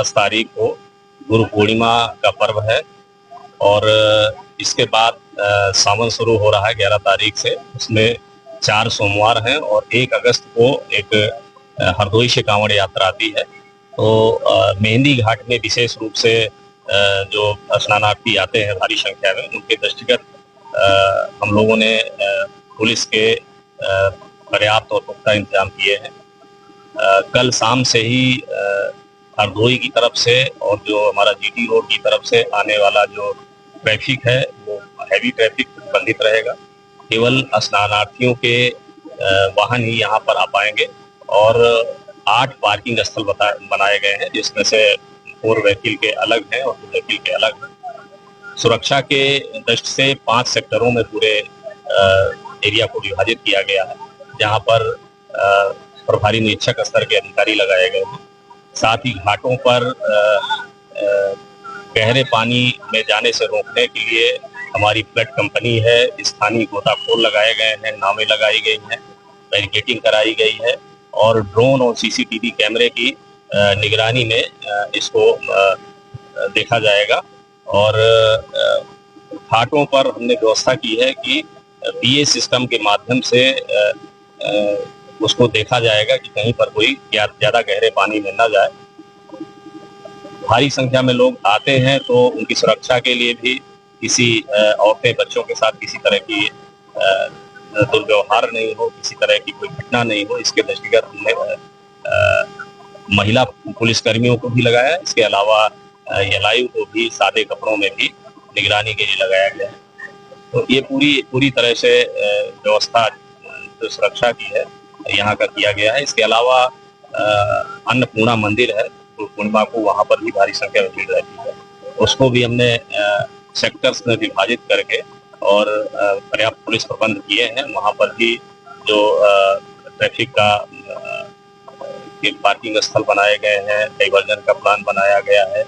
10 तारीख को गुरु पूर्णिमा का पर्व है और इसके बाद सावन शुरू हो रहा है 11 तारीख से। उसमें 4 सोमवार हैं और 1 अगस्त को एक हरदोई से कांवड़ यात्रा आती है। तो मेहंदी घाट में विशेष रूप से जो स्नानार्थी आते हैं भारी संख्या में, उनके दृष्टिगत हम लोगों ने पुलिस के पर्याप्त और पुख्ता इंतजाम किए हैं। कल शाम से ही हरदोई की तरफ से और जो हमारा जीटी रोड की तरफ से आने वाला जो ट्रैफिक है वो हैवी ट्रैफिक प्रतिबंधित रहेगा। केवल स्नानार्थियों के वाहन ही यहाँ पर आ पाएंगे और 8 पार्किंग स्थल बनाए गए हैं, जिसमें से 4 व्हीकल के अलग हैं और 2 व्हीकल के अलग हैं। सुरक्षा के दृष्टि से 5 सेक्टरों में पूरे एरिया को विभाजित किया गया है, जहाँ पर प्रभारी निरीक्षक स्तर के अधिकारी लगाए गए हैं। साथ ही घाटों पर गहरे पानी में जाने से रोकने के लिए हमारी फ्लड कंपनी है, स्थानीय गोताखोर लगाए गए हैं, नावें लगाई गई हैं, बैरिकेडिंग कराई गई है और ड्रोन और सीसीटीवी कैमरे की निगरानी में इसको देखा जाएगा। और घाटों पर हमने व्यवस्था की है कि पीए सिस्टम के माध्यम से उसको देखा जाएगा कि कहीं पर कोई ज्यादा गहरे पानी में न जाए। भारी संख्या में लोग आते हैं तो उनकी सुरक्षा के लिए भी किसी औरतें बच्चों के साथ किसी तरह की दुर्व्यवहार नहीं हो, किसी तरह की कोई घटना नहीं हो, इसके दृष्टिगत हमने महिला पुलिसकर्मियों को भी लगाया है। इसके अलावा एलआईयू को भी सादे कपड़ों में भी निगरानी के लिए लगाया गया है। तो ये पूरी तरह से व्यवस्था जो सुरक्षा की है यहाँ का किया गया है। इसके अलावा अन्नपूर्णा मंदिर है, पूर्णिमा को वहाँ पर भी भारी संख्या में भीड़ रहती है। उसको भी हमने सेक्टर्स में विभाजित करके और पर्याप्त पुलिस प्रबंध किए हैं। वहाँ पर भी जो ट्रैफिक का पार्किंग स्थल बनाए गए हैं, डाइवर्जन का प्लान बनाया गया है,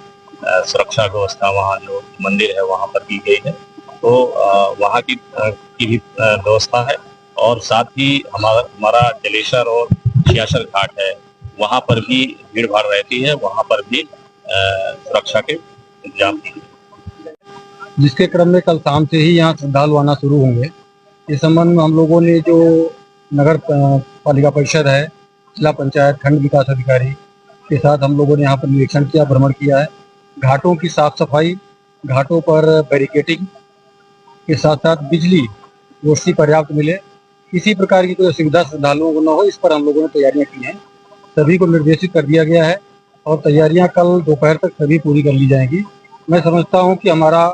सुरक्षा व्यवस्था वहाँ जो मंदिर है वहाँ पर की गई है। तो वहाँ की भी व्यवस्था है और साथ ही हमारा जलेसर और सियासर घाट है, वहाँ पर भी भीड़ भाड़ रहती है, वहाँ पर भी सुरक्षा के इंतजाम किए हैं। जिसके क्रम में कल शाम से ही यहाँ श्रद्धालु आना शुरू होंगे। इस संबंध में हम लोगों ने जो नगर पालिका परिषद है, जिला पंचायत, खंड विकास अधिकारी के साथ हम लोगों ने यहाँ पर निरीक्षण किया, भ्रमण किया है। घाटों की साफ सफाई, घाटों पर बैरिकेडिंग के साथ साथ बिजली रोशनी पर्याप्त मिले, किसी प्रकार की कोई असुविधा श्रद्धालुओं को न हो, इस पर हम लोगों ने तैयारियां की हैं। सभी को निर्देशित कर दिया गया है और तैयारियां कल दोपहर तक सभी पूरी कर ली जाएंगी। मैं समझता हूं कि हमारा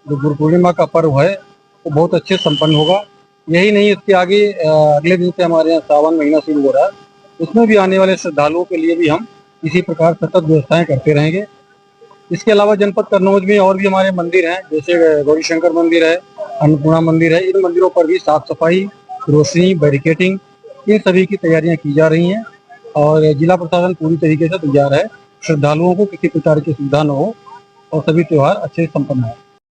जो गुरु पूर्णिमा का पर्व है वो बहुत अच्छे संपन्न होगा। यही नहीं, इसके आगे अगले दिन से हमारे यहाँ सावन महीना शुरू हो रहा है, उसमें भी आने वाले श्रद्धालुओं के लिए भी हम इसी प्रकार सतत व्यवस्थाएं करते रहेंगे। इसके अलावा जनपद कन्नौज में और भी हमारे मंदिर हैं, जैसे गौरी शंकर मंदिर है, अन्नपूर्णा मंदिर है। इन मंदिरों पर भी साफ सफाई, रोशनी, बैरिकेडिंग, इन सभी की तैयारियां की जा रही हैं और जिला प्रशासन पूरी तरीके से तैयार है। श्रद्धालुओं को किसी प्रकार की सुविधा न हो और सभी त्यौहार अच्छे संपन्न हो।